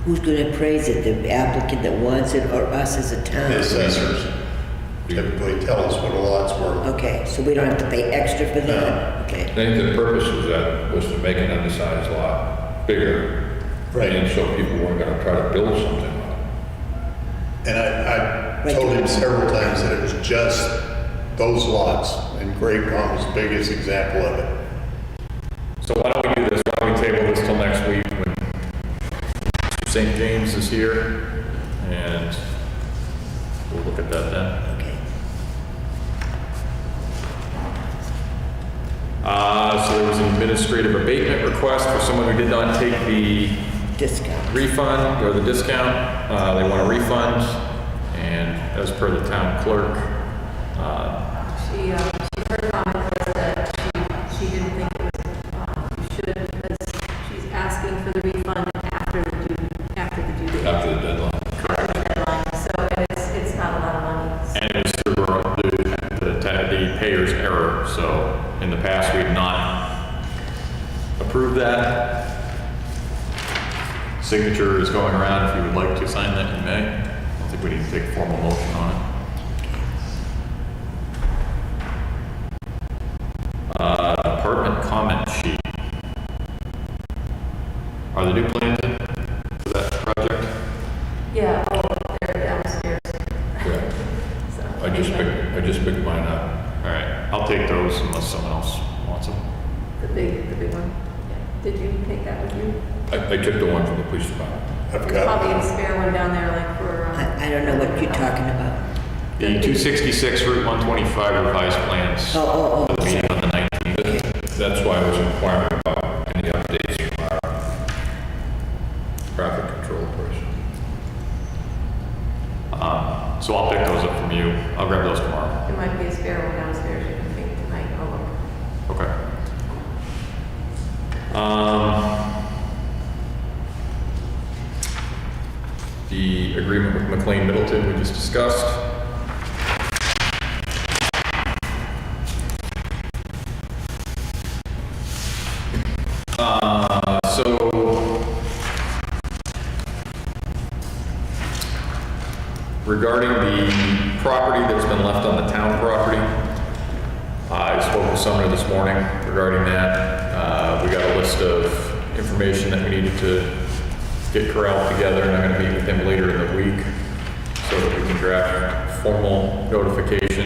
Who's going to appraise it, the applicant that wants it or us as a town? The assessors typically tell us what a lot's worth. Okay, so we don't have to pay extra for that? I Okay, think the purpose of that was to make an undersized lot bigger. Right. And so people weren't gonna try to build something on it. And I told him several times that it was just those lots, and Great Pond was the biggest example of it. So why don't we do this? Why don't we table this till next week when St. James is here? And we'll look at that then. okay. So there was an administrative abatement request for someone who did not take the Discount. refund or the discount. They want a refund, and as per the town clerk, her comment was that she didn't think it was, you should, because she's asking for the refund after the due date. After the deadline. After the deadline, so, and it's not a lot of money. and it was through the payer's error. So in the past, we have not approved that. Signature is going around. If you would like to sign that, you may. I don't think we need to take a formal motion on it. Apartment comment sheet. Are the new plans in for that project? Yeah, they're downstairs. Yeah. So, I just picked mine up. All right, I'll take those unless someone else wants them. The big one. Yeah. Did you take that with you? I took the one from the police department. I've There's got, probably a spare one down there, like for. I don't know what you're talking about. The 266 Route 125 revised plans. Oh, For the meeting on the 19th. That's why I was inquiring about any updates from our traffic control person. So I'll pick those up from you. I'll grab those tomorrow. There might be a spare one downstairs you can take tonight. I'll look. Okay. The agreement with McLean Middleton we just discussed. So regarding the property that's been left on the town property, I spoke with Sumner this morning regarding that. We got a list of information that we needed to get corralled together, and I'm going to meet with him later in the week so that we can draft formal notification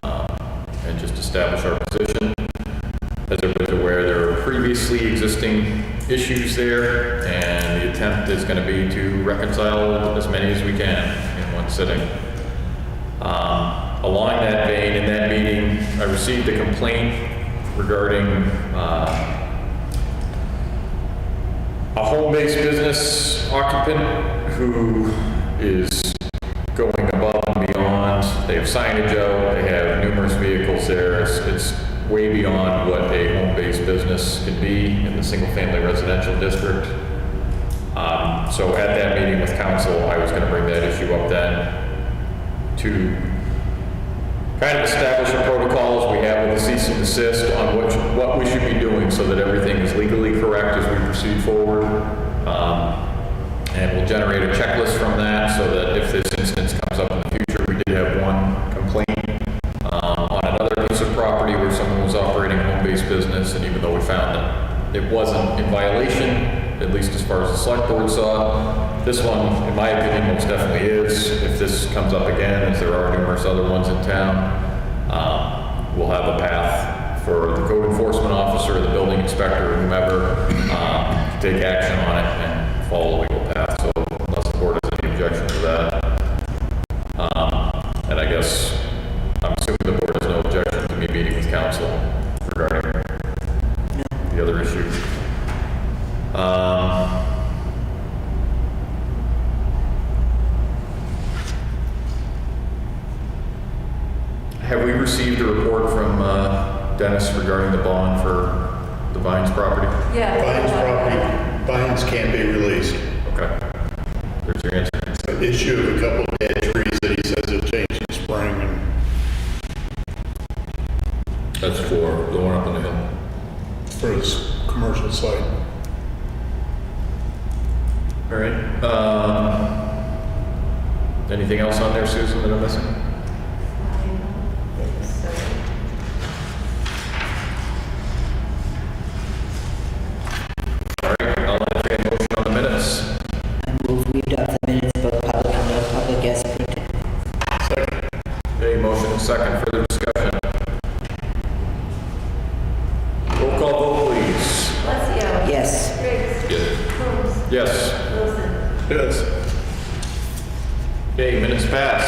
and just establish our position. As everybody's aware, there are previously existing issues there, and the attempt is going to be to reconcile as many as we can in one sitting. Along that vein, in that meeting, I received a complaint regarding a home-based business occupant who is going above and beyond. They have signage out, they have numerous vehicles there. It's way beyond what a home-based business can be in the single-family residential district. So at that meeting with council, I was going to bring that issue up then to kind of establish a protocol as we have with the cease and desist on what we should be doing so that everything is legally correct as we proceed forward. And we'll generate a checklist from that so that if this instance comes up in the future, we did have one complaint on another piece of property where someone was operating a home-based business, and even though we found that it wasn't in violation, at least as far as the select board saw, this one, in my opinion, most definitely is. If this comes up again, as there are numerous other ones in town, we'll have a path for the code enforcement officer, the building inspector, or whomever, to take action on it and follow the legal path. So unless the board has any objection to that. And I guess, I'm assuming the board has no objection to me meeting with council regarding the other issue. Have we received a report from Dennis regarding the bond for the Vines property? Yeah. Vines can't be released. Okay. There's your answer. An issue of a couple of dead trees that he says have changed in spring, and That's for the one up on the hill. for his commercial site. All right. Anything else on there, Susan, that I'm missing? All right, I'll entertain a motion on the minutes. I move we adopt the minutes, both public and non-public as printed. Okay, motion and second, further discussion. Roll call vote, please. Alessio. Yes. Briggs. Yes. Coombs. Yes. Wilson. Yes. Okay, minutes pass.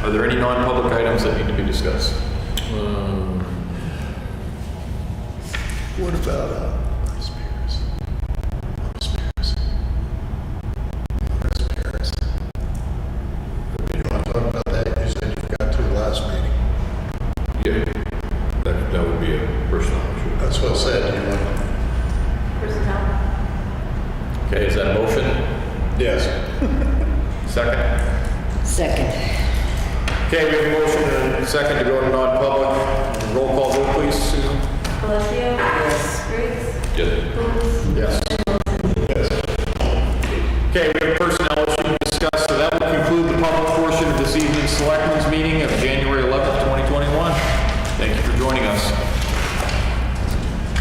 Are there any non-public items that need to be discussed? What about, Chris Pierce? You want to talk about that? You said you forgot to last meeting. Yeah, that would be a personal issue. That's what I said. You want? Personnel. Okay, is that a motion? Yes. Second? Second. Okay, we have a motion and a second to go to non-public. Roll call vote, please, Susan. Alessio. Yes. Briggs. Yes. Coombs. Yes. Okay, we have a personnel issue to discuss, so that will conclude the public portion of this evening's selectmen's meeting of January